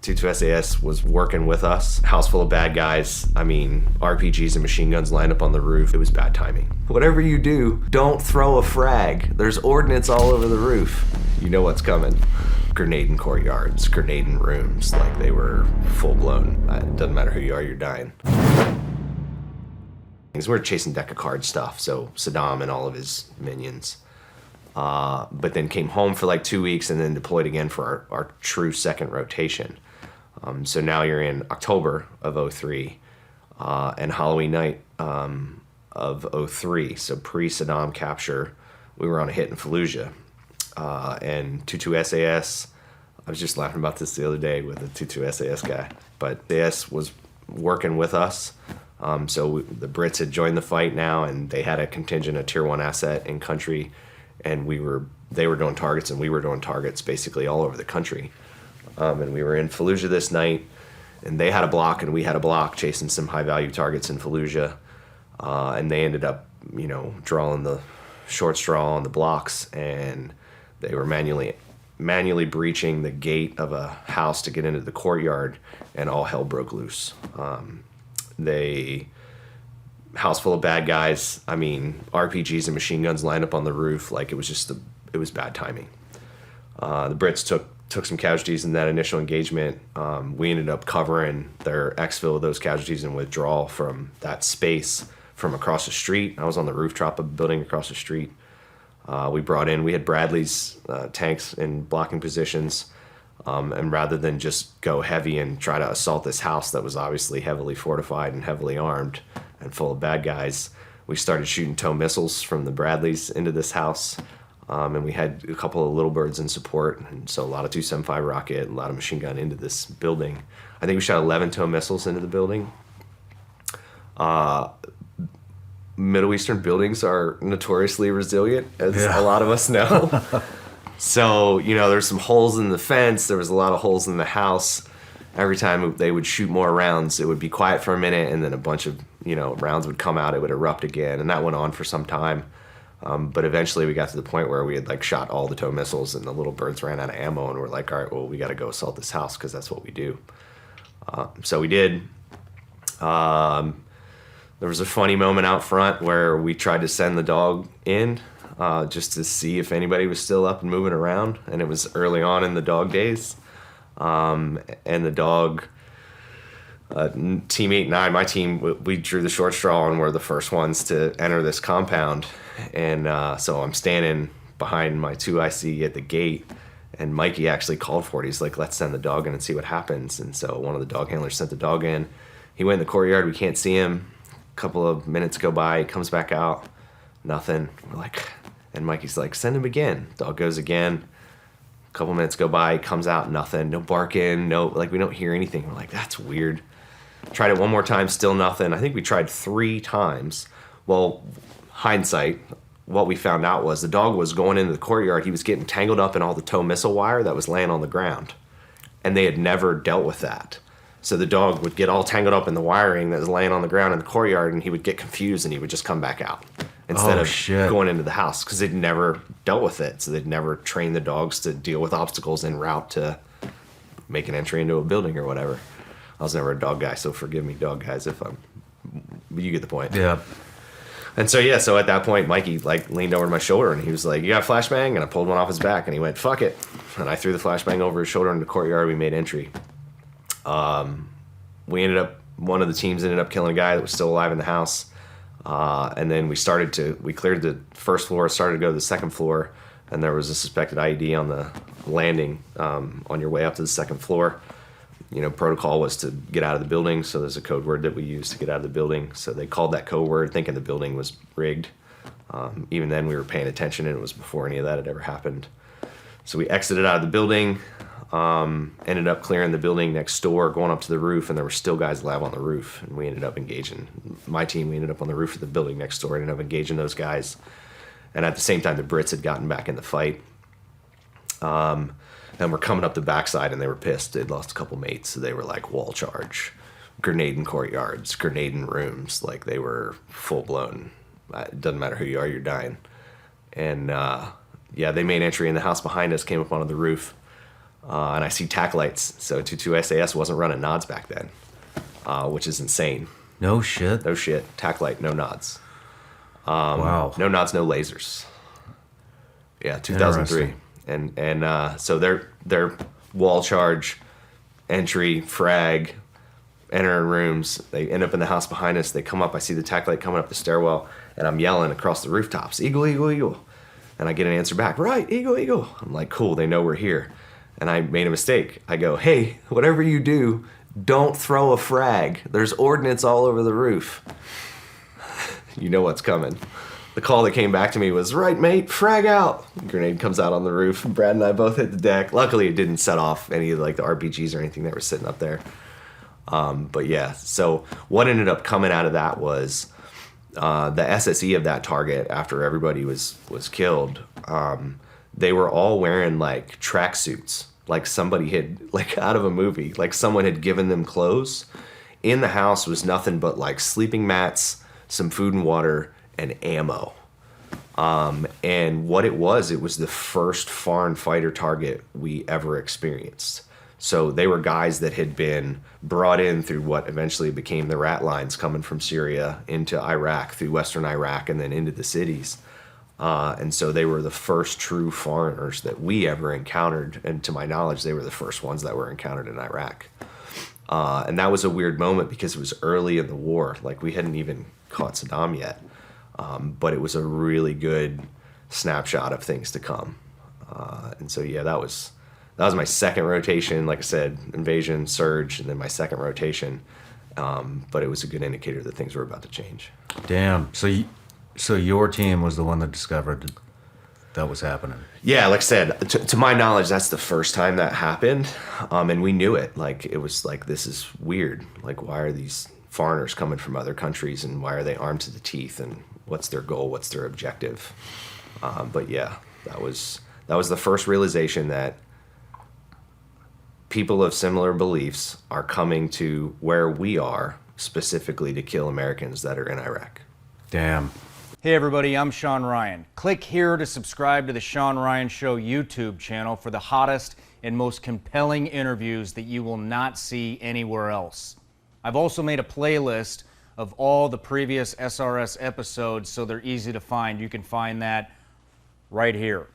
22 SAS was working with us. House full of bad guys. I mean, RPGs and machine guns lined up on the roof. It was bad timing. Whatever you do, don't throw a frag. There's ordnance all over the roof. You know what's coming. Grenade in courtyards, grenade in rooms, like they were full blown. It doesn't matter who you are, you're dying. We're chasing deck of card stuff, so Saddam and all of his minions. But then came home for like 2 weeks and then deployed again for our true second rotation. So now you're in October of 03 and Halloween night of 03. So pre-Saddam capture, we were on a hit in Fallujah. And 22 SAS, I was just laughing about this the other day with the 22 SAS guy, but SAS was working with us. So the Brits had joined the fight now, and they had a contingent, a tier 1 asset in country, and they were doing targets and we were doing targets basically all over the country. And we were in Fallujah this night, and they had a block and we had a block chasing some high value targets in Fallujah. And they ended up, drawing the short straw on the blocks, and they were manually breaching the gate of a house to get into the courtyard, and all hell broke loose. House full of bad guys. I mean, RPGs and machine guns lined up on the roof. Like it was bad timing. The Brits took some casualties in that initial engagement. We ended up covering their exfil of those casualties and withdrawal from that space from across the street. I was on the rooftop of a building across the street. We had Bradley's tanks in blocking positions. And rather than just go heavy and try to assault this house that was obviously heavily fortified and heavily armed and full of bad guys, we started shooting tow missiles from the Bradleys into this house. And we had a couple of little birds in support. And so a lot of 275 rocket, a lot of machine gun into this building. I think we shot 11 tow missiles into the building. Middle Eastern buildings are notoriously resilient, as a lot of us know. So, there's some holes in the fence. There was a lot of holes in the house. Every time they would shoot more rounds, it would be quiet for a minute, and then a bunch of, rounds would come out. It would erupt again, and that went on for some time. But eventually we got to the point where we had, shot all the tow missiles, and the little birds ran out of ammo, and we're like, all right, well, we got to go assault this house because that's what we do. So we did. There was a funny moment out front where we tried to send the dog in just to see if anybody was still up and moving around. And it was early on in the dog days. And the dog, teammate and I, my team, we drew the short straw and were the first ones to enter this compound. And so I'm standing behind my 2IC at the gate, and Mikey actually called for it. He's like, let's send the dog in and see what happens. And so one of the dog handlers sent the dog in. He went in the courtyard. We can't see him. A couple of minutes go by. He comes back out. Nothing. We're like, and Mikey's like, send him again. Dog goes again. A couple minutes go by. He comes out. Nothing. No barking. No, we don't hear anything. We're like, that's weird. Tried it one more time. Still nothing. I think we tried 3 times. Well, hindsight, what we found out was the dog was going into the courtyard. He was getting tangled up in all the tow missile wire that was laying on the ground. And they had never dealt with that. So the dog would get all tangled up in the wiring that was laying on the ground in the courtyard, and he would get confused and he would just come back out instead of going into the house, because they'd never dealt with it. So they'd never trained the dogs to deal with obstacles en route to make an entry into a building or whatever. I was never a dog guy, so forgive me, dog guys, you get the point. Yeah. And so, so at that point, Mikey leaned over my shoulder and he was like, you got a flashbang? And I pulled one off his back and he went, fuck it. And I threw the flashbang over his shoulder in the courtyard. We made entry. One of the teams ended up killing a guy that was still alive in the house. And then we cleared the first floor, started to go to the second floor, and there was a suspected IED on the landing, on your way up to the second floor. Protocol was to get out of the building, so there's a code word that we used to get out of the building. So they called that code word thinking the building was rigged. Even then we were paying attention, and it was before any of that had ever happened. So we exited out of the building, ended up clearing the building next door, going up to the roof, and there were still guys alive on the roof. And we ended up engaging. My team, we ended up on the roof of the building next door, ended up engaging those guys. And at the same time, the Brits had gotten back in the fight. And we're coming up the backside, and they were pissed. They'd lost a couple mates, so they were like, wall charge, grenade in courtyards, grenade in rooms. Like, they were full-blown. It doesn't matter who you are, you're dying. And, they made entry in the house behind us, came up onto the roof. and I see tack lights. So 22 SAS wasn't running nods back then, which is insane. No shit. No shit. Tack light, no nods. Wow. No nods, no lasers. Yeah, 2003. And so their wall charge, entry, frag, enter rooms. They end up in the house behind us. They come up. I see the tack light coming up the stairwell, and I'm yelling across the rooftops, "Eagle, eagle, eagle." And I get an answer back, "Right, eagle, eagle." I'm like, cool, they know we're here. And I made a mistake. I go, "Hey, whatever you do, don't throw a frag. There's ordnance all over the roof." You know what's coming. The call that came back to me was, "Right, mate, frag out." Grenade comes out on the roof. Brad and I both hit the deck. Luckily, it didn't set off any of like the RPGs or anything that were sitting up there. But yeah, so what ended up coming out of that was the SSE of that target after everybody was killed. They were all wearing like tracksuits, like somebody had, like out of a movie, like someone had given them clothes. In the house was nothing but like sleeping mats, some food and water, and ammo. And what it was the first foreign fighter target we ever experienced. So they were guys that had been brought in through what eventually became the rat lines coming from Syria into Iraq, through Western Iraq, and then into the cities. And so they were the first true foreigners that we ever encountered. And to my knowledge, they were the first ones that were encountered in Iraq. And that was a weird moment because it was early in the war. Like we hadn't even caught Saddam yet. But it was a really good snapshot of things to come. And so, yeah, that was my second rotation. Like I said, invasion, surge, and then my second rotation. But it was a good indicator that things were about to change. Damn. So your team was the one that discovered that was happening. Yeah, like I said, to my knowledge, that's the first time that happened. And we knew it. Like, it was like, this is weird. Like, why are these foreigners coming from other countries, and why are they armed to the teeth, and what's their goal? What's their objective? But yeah, that was the first realization that people of similar beliefs are coming to where we are specifically to kill Americans that are in Iraq. Damn. Hey everybody, I'm Shawn Ryan. Click here to subscribe to the Shawn Ryan Show YouTube channel for the hottest and most compelling interviews that you will not see anywhere else. I've also made a playlist of all the previous SRS episodes so they're easy to find. You can find that right here.